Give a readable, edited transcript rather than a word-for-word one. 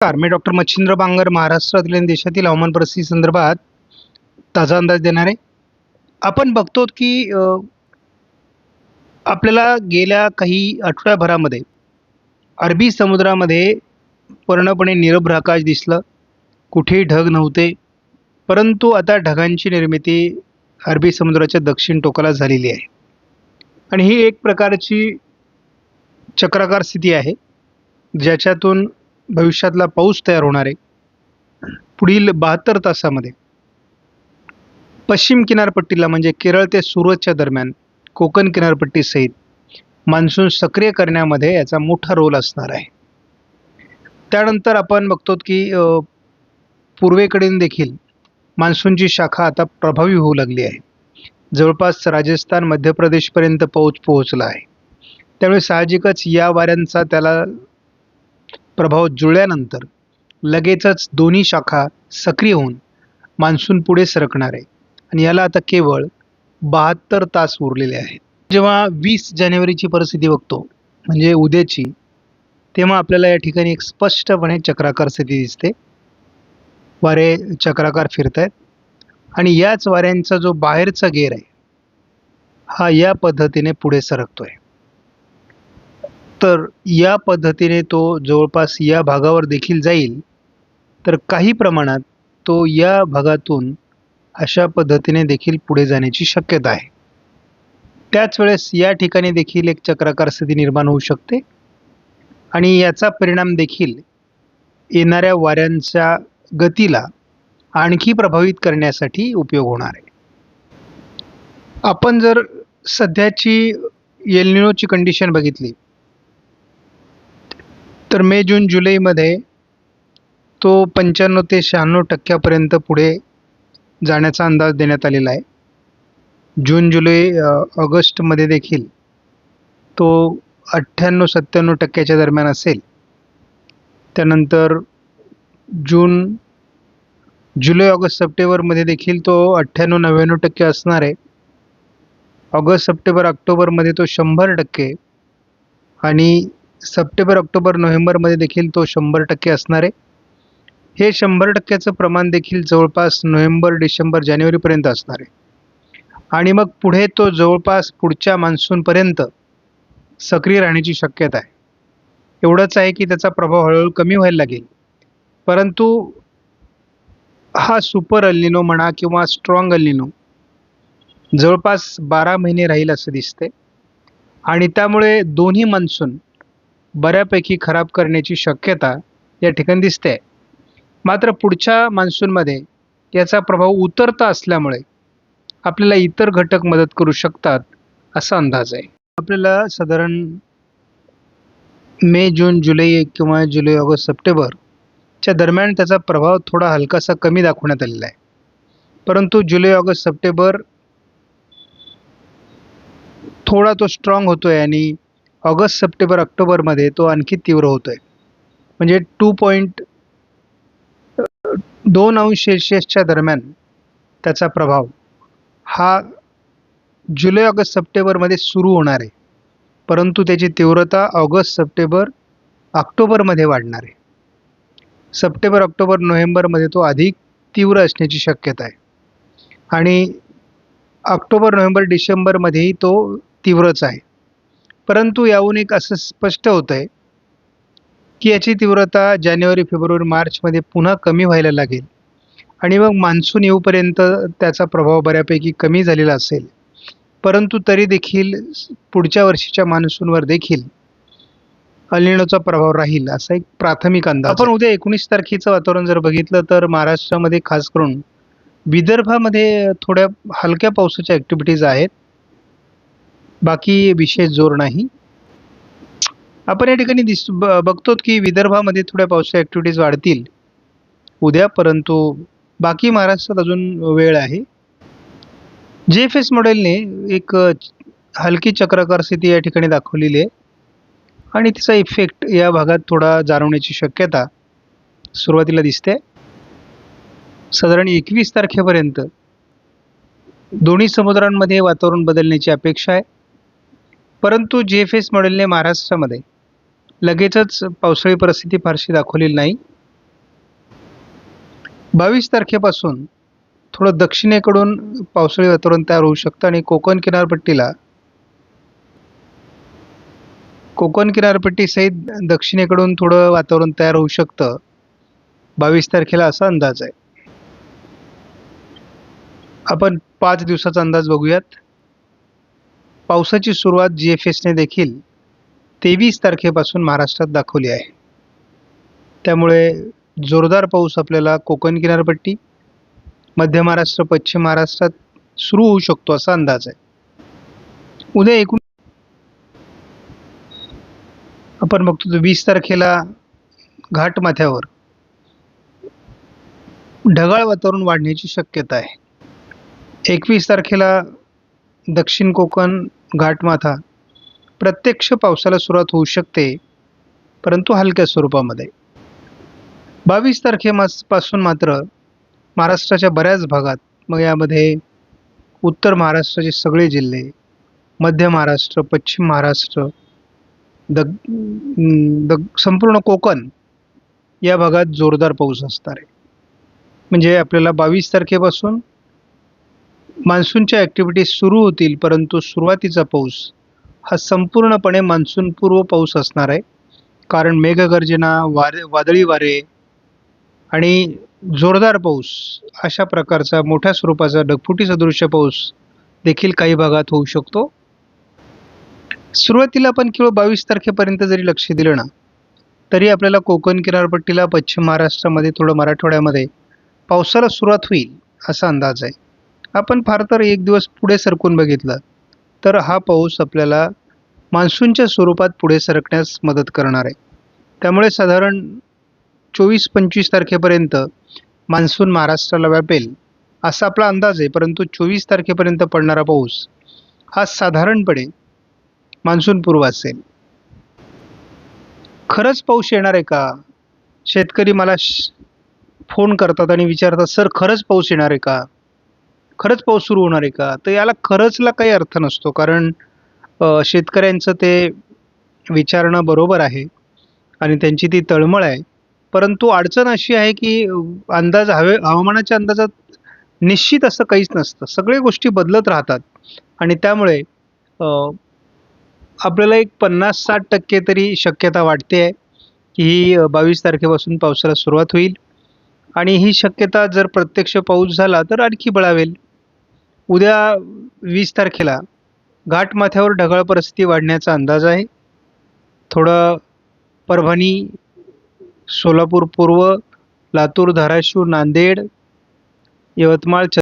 नमस्कार, मी डॉक्टर मच्छिंद्र बांगर महाराष्ट्रातील आणि देशातील हवामान परिस्थिती संदर्भात ताजा अंदाज देणार आहे. आपण बघतो की आपल्याला गेल्या काही आठवड्याभरामध्ये अरबी समुद्रामध्ये पूर्णपणे निरभ्र आकाश दिसलं. कुठेही ढग नव्हते. परंतु आता ढगांची निर्मिती अरबी समुद्राच्या दक्षिण टोकाला झालेली आहे आणि ही एक प्रकारची चक्राकार स्थिती आहे, ज्याच्यातून भविष्यातला पाऊस तयार होणार आहे. पुढील 72 तासामध्ये पश्चिम किनारपट्टीला म्हणजे केरळ ते सुरतच्या दरम्यान कोकण किनारपट्टीसहित मान्सून सक्रिय करण्यामध्ये याचा मोठा रोल असणार आहे. त्यानंतर आपण बघतो की पूर्वेकडून देखील मान्सूनची शाखा आता प्रभावी होऊ लागली आहे. जवळपास राजस्थान मध्य प्रदेशपर्यंत पाऊस पोहोचला आहे. त्यामुळे साहजिकच या वाऱ्यांचा त्याला प्रभाव जुळल्यानंतर लगेचच दोन्ही शाखा सक्रिय होऊन मान्सून पुढे सरकणार आहे आणि याला आता केवळ 72 तास उरलेले आहेत. जेव्हा 20 जानेवारीची परिस्थिती बघतो म्हणजे उद्याची, तेव्हा आपल्याला या ठिकाणी एक स्पष्टपणे चक्राकार स्थिती दिसते. वारे चक्राकार फिरत आहेत आणि याच वाऱ्यांचा जो बाहेरचा गेर आहे हा या पद्धतीने पुढे सरकतोय. तर या पद्धतीने तो जवळपास या भागावर देखील जाईल. तर काही प्रमाणात तो या भागातून अशा पद्धतीने देखील पुढे जाण्याची शक्यता आहे. त्याच वेळेस या ठिकाणी देखील एक चक्राकार स्थिती निर्माण होऊ शकते आणि याचा परिणाम देखील येणाऱ्या वाऱ्यांच्या गतीला आणखी प्रभावित करण्यासाठी उपयोग होणार आहे. आपण जर सध्याची एल निनोची कंडिशन बघितली तर मे, जून, जुलैमध्ये तो 95 ते 96% पुढे जाण्याचा अंदाज देण्यात आलेला आहे. जून, जुलै, ऑगस्टमध्ये देखील तो 98-97% दरम्यान असेल. त्यानंतर जून, जुलै, ऑगस्ट, सप्टेंबरमध्ये देखील तो 98-99% असणार आहे. ऑगस्ट, सप्टेंबर, ऑक्टोबरमध्ये तो 100% आणि सप्टेंबर, ऑक्टोबर, नोव्हेंबरमध्ये देखील तो 100% असणार आहे. हे 100%चं प्रमाण देखील जवळपास नोव्हेंबर, डिसेंबर, जानेवारीपर्यंत असणार आहे आणि मग पुढे तो जवळपास पुढच्या मान्सूनपर्यंत सक्रिय राहण्याची शक्यता आहे. एवढंच आहे की त्याचा प्रभाव हळूहळू कमी व्हायला लागेल. परंतु हा सुपर एल निनो म्हणा किंवा स्ट्रॉंग एल निनो जवळपास 12 महिने राहील असं दिसते आणि त्यामुळे दोन्ही मान्सून बऱ्यापैकी खराब करण्याची शक्यता या ठिकाणी दिसते. मात्र पुढच्या मान्सूनमध्ये याचा प्रभाव उतरता असल्यामुळे आपल्याला इतर घटक मदत करू शकतात असा अंदाज आहे. आपल्याला साधारण मे, जून, जुलै किंवा जुलै, ऑगस्ट, सप्टेंबरच्या दरम्यान त्याचा प्रभाव थोडा हलकासा कमी दाखवण्यात आलेला आहे. परंतु जुलै, ऑगस्ट, सप्टेंबर थोडा तो स्ट्रॉंग होतोय आणि ऑगस्ट, सप्टेंबर, ऑक्टोबरमध्ये तो आणखी तीव्र होतोय. म्हणजे 2.2°C दरम्यान त्याचा प्रभाव हा जुलै, ऑगस्ट, सप्टेंबरमध्ये सुरू होणार आहे. परंतु त्याची तीव्रता ऑगस्ट, सप्टेंबर, ऑक्टोबरमध्ये वाढणार आहे. सप्टेंबर, ऑक्टोबर, नोव्हेंबरमध्ये तो अधिक तीव्र असण्याची शक्यता आहे आणि ऑक्टोबर, नोव्हेंबर, डिसेंबरमध्येही तो तीव्रच आहे. परंतु याहून एक असं स्पष्ट होतं आहे की याची तीव्रता जानेवारी, फेब्रुवारी, मार्चमध्ये पुन्हा कमी व्हायला लागेल आणि मग मान्सून येऊपर्यंत त्याचा प्रभाव बऱ्यापैकी कमी झालेला असेल. परंतु तरी देखील पुढच्या वर्षीच्या मान्सूनवर देखील एल निनोचा प्रभाव राहील असा एक प्राथमिक अंदाज. आपण उद्या 19 तारखेचं वातावरण जर बघितलं तर महाराष्ट्रामध्ये खास करून विदर्भामध्ये थोड्या हलक्या पावसाच्या ॲक्टिव्हिटीज आहेत. बाकी विशेष जोर नाही. आपण या ठिकाणी बघतो की विदर्भामध्ये थोड्या पावसाच्या ॲक्टिव्हिटीज वाढतील उद्या, परंतु बाकी महाराष्ट्रात अजून वेळ आहे. GFS मॉडेलने एक हलकी चक्राकार स्थिती या ठिकाणी दाखवलेली आहे आणि तिचा इफेक्ट या भागात थोडा जाणवण्याची शक्यता सुरुवातीला दिसते. साधारण 21 तारखेपर्यंत दोन्ही समुद्रांमध्ये वातावरण बदलण्याची अपेक्षा आहे. परंतु GFS मॉडेलने महाराष्ट्रामध्ये लगेचच पावसाळी परिस्थिती फारशी दाखवलेली नाही. 22 तारखेपासून थोडं दक्षिणेकडून पावसाळी वातावरण तयार होऊ शकतं आणि कोकण किनारपट्टीसहित दक्षिणेकडून थोडं वातावरण तयार होऊ शकतं 22 तारखेला, असा अंदाज आहे. आपण 5 दिवसाचा अंदाज बघूयात. पावसाची सुरुवात GFSने देखील 23 तारखेपासून महाराष्ट्रात दाखवली आहे. त्यामुळे जोरदार पाऊस आपल्याला कोकण किनारपट्टी, मध्य महाराष्ट्र, पश्चिम महाराष्ट्रात सुरू होऊ शकतो, असा अंदाज आहे. उद्या एकूण आपण बघतो 20 तारखेला घाटमाथ्यावर ढगाळ वातावरण वाढण्याची शक्यता आहे. 21 तारखेला दक्षिण कोकण, घाटमाथा प्रत्यक्ष पावसाला सुरुवात होऊ शकते, परंतु हलक्या स्वरूपामध्ये. 22 तारखेपासून मात्र महाराष्ट्राच्या बऱ्याच भागात, मग यामध्ये उत्तर महाराष्ट्राचे सगळे जिल्हे, मध्य महाराष्ट्र, पश्चिम महाराष्ट्र, संपूर्ण कोकण या भागात जोरदार पाऊस असणार आहे. म्हणजे आपल्याला 22 तारखेपासून मान्सूनच्या ॲक्टिव्हिटीज सुरू होतील, परंतु सुरुवातीचा पाऊस हा संपूर्णपणे मान्सूनपूर्व पाऊस असणार आहे. कारण मेघगर्जना, वादळी वारे आणि जोरदार पाऊस अशा प्रकारचा मोठ्या स्वरूपाचा ढगफुटी सदृश्य पाऊस देखील काही भागात होऊ शकतो. सुरुवातीला आपण केवळ 22 तारखेपर्यंत जरी लक्ष दिलं ना, तरी आपल्याला कोकण किनारपट्टीला, पश्चिम महाराष्ट्रामध्ये, थोडं मराठवाड्यामध्ये पावसाला सुरुवात होईल असा अंदाज आहे. आपण फार तर एक दिवस पुढे सरकून बघितलं तर हा पाऊस आपल्याला मान्सूनच्या स्वरूपात पुढे सरकण्यास मदत करणार आहे. त्यामुळे साधारण 24-25 तारखेपर्यंत मान्सून महाराष्ट्राला व्यापेल असा आपला अंदाज आहे. परंतु 24 तारखेपर्यंत पडणारा पाऊस हा साधारणपणे मान्सून पूर्व असेल. खरंच पाऊस येणार आहे का? शेतकरी मला फोन करतात आणि विचारतात, सर खरंच पाऊस येणार आहे का? खरंच पाऊस सुरू होणार आहे का? तर याला खरंचला काही अर्थ नसतो. कारण शेतकऱ्यांचं ते विचारणं बरोबर आहे आणि त्यांची ती तळमळ आहे. परंतु अडचण अशी आहे की हवामानाच्या अंदाजात निश्चित असं काहीच नसतं. सगळ्या गोष्टी बदलत राहतात आणि त्यामुळे आपल्याला एक 50-60% तरी शक्यता वाटते आहे की ही 22 तारखेपासून पावसाला सुरुवात होईल आणि ही शक्यता जर प्रत्यक्ष पाऊस झाला तर आणखी बळावेल. उद्या 20 तारखेला घाटमाथ्यावर ढगाळ परिस्थिती वाढण्याचा अंदाज आहे. थोडं परभणी, सोलापूर पूर्व, लातूर, धाराशिव, नांदेड, यवतमाळ,